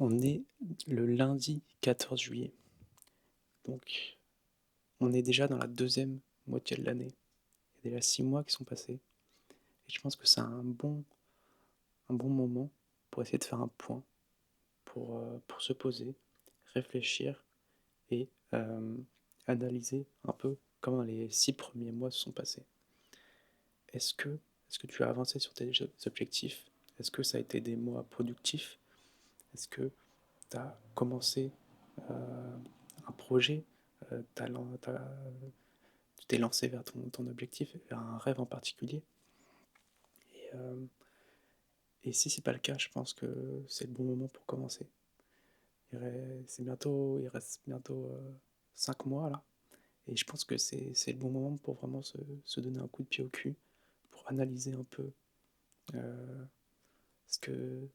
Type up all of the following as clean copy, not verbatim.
On est le lundi 14 juillet, donc on est déjà dans la deuxième moitié de l'année. Il y a déjà 6 mois qui sont passés et je pense que c'est un bon moment pour essayer de faire un point, pour se poser, réfléchir et analyser un peu comment les 6 premiers mois se sont passés. Est-ce que tu as avancé sur tes objectifs? Est-ce que ça a été des mois productifs? Est-ce que tu as commencé, un projet? Tu tu t'es lancé vers ton objectif, vers un rêve en particulier? Et et si c'est pas le cas, je pense que c'est le bon moment pour commencer. Il reste bientôt, 5 mois là, et je pense que c'est le bon moment pour vraiment se donner un coup de pied au cul, pour analyser un peu, heu, ce que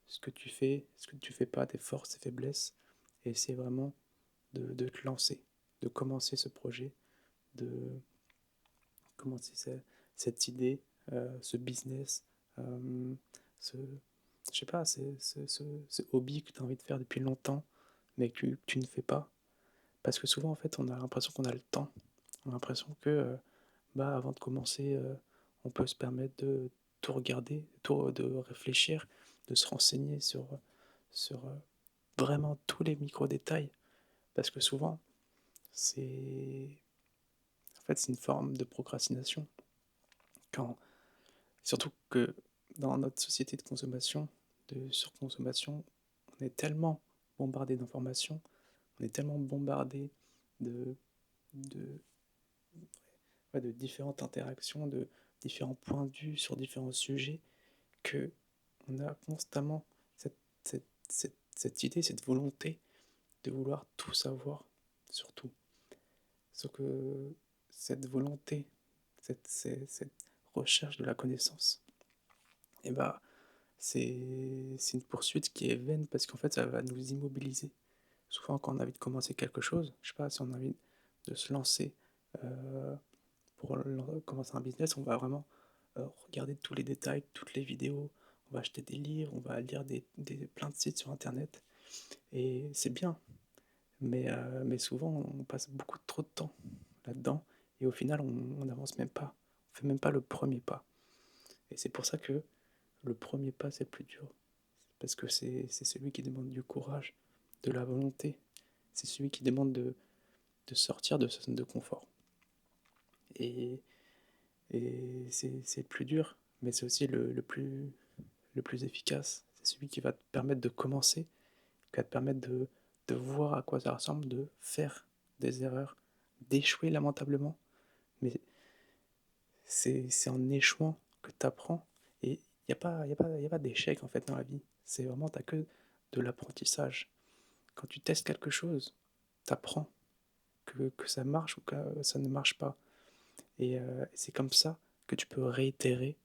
ce que tu fais, ce que tu fais pas, tes forces, tes faiblesses, et essayer vraiment de te lancer, de commencer ce projet, de commencer cette idée, ce business, hem, ce je sais pas, ce hobby que tu as envie de faire depuis longtemps, mais que tu ne fais pas. Parce que souvent, en fait, on a l'impression qu'on a le temps. On a l'impression que, bah, avant de commencer, on peut se permettre de tout regarder, de réfléchir, de se renseigner sur vraiment tous les micro détails. Parce que souvent, c'est c'est une forme de procrastination. Quand Surtout que dans notre société de consommation, de surconsommation, on est tellement bombardé d'informations, on est tellement bombardé de de ouais, de différentes interactions, de différents points de vue sur différents sujets, que on a constamment cette idée, cette volonté de vouloir tout savoir sur tout. Sauf que cette volonté, cette recherche de la connaissance, et bah, c'est une poursuite qui est vaine parce qu'en fait, ça va nous immobiliser. Souvent, quand on a envie de commencer quelque chose, je sais pas, si on a envie de se lancer, heu, pour commencer un business, on va vraiment, regarder tous les détails, toutes les vidéos, on va acheter des livres, on va lire des plein de sites sur internet, et c'est bien, mais souvent on passe beaucoup trop de temps là-dedans, et au final on n'avance même pas. On fait même pas le premier pas, et c'est pour ça que le premier pas, c'est le plus dur. Parce que c'est celui qui demande du courage, de la volonté. C'est celui qui demande de sortir de sa zone de confort, et c'est le plus dur, mais c'est aussi le plus efficace. C'est celui qui va te permettre de commencer, qui va te permettre de voir à quoi ça ressemble, de faire des erreurs, d'échouer lamentablement, mais c'est en échouant que tu apprends, et il y a pas d'échec, en fait, dans la vie. C'est vraiment tu que de l'apprentissage. Quand tu testes quelque chose, tu apprends que ça marche ou que ça ne marche pas, et c'est comme ça que tu peux réitérer,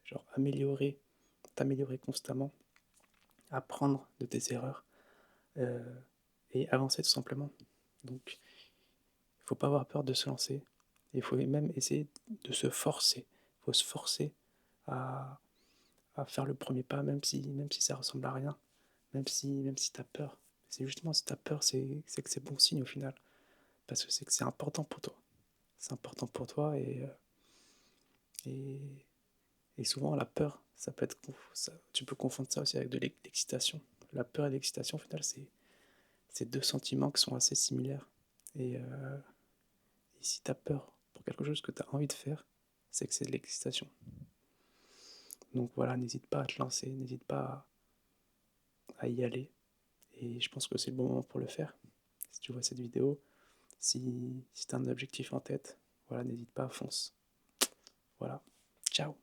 genre t'améliorer constamment, apprendre de tes erreurs, heu et avancer tout simplement. Donc il faut pas avoir peur de se lancer. Il faut même essayer de se forcer. Il faut se forcer à faire le premier pas, même si ça ressemble à rien, même si tu as peur. C'est justement, si tu as peur, c'est que c'est bon signe au final, parce que c'est que c'est important pour toi. C'est important pour toi, et souvent la peur, ça peut être ça, tu peux confondre ça aussi avec de l'excitation. La peur et l'excitation, au final, c'est 2 sentiments qui sont assez similaires, et si tu as peur pour quelque chose que tu as envie de faire, c'est que c'est de l'excitation. Donc voilà, n'hésite pas à te lancer, n'hésite pas à y aller, et je pense que c'est le bon moment pour le faire. Si tu vois cette vidéo, si tu as un objectif en tête, voilà, n'hésite pas, fonce. Voilà. Ciao.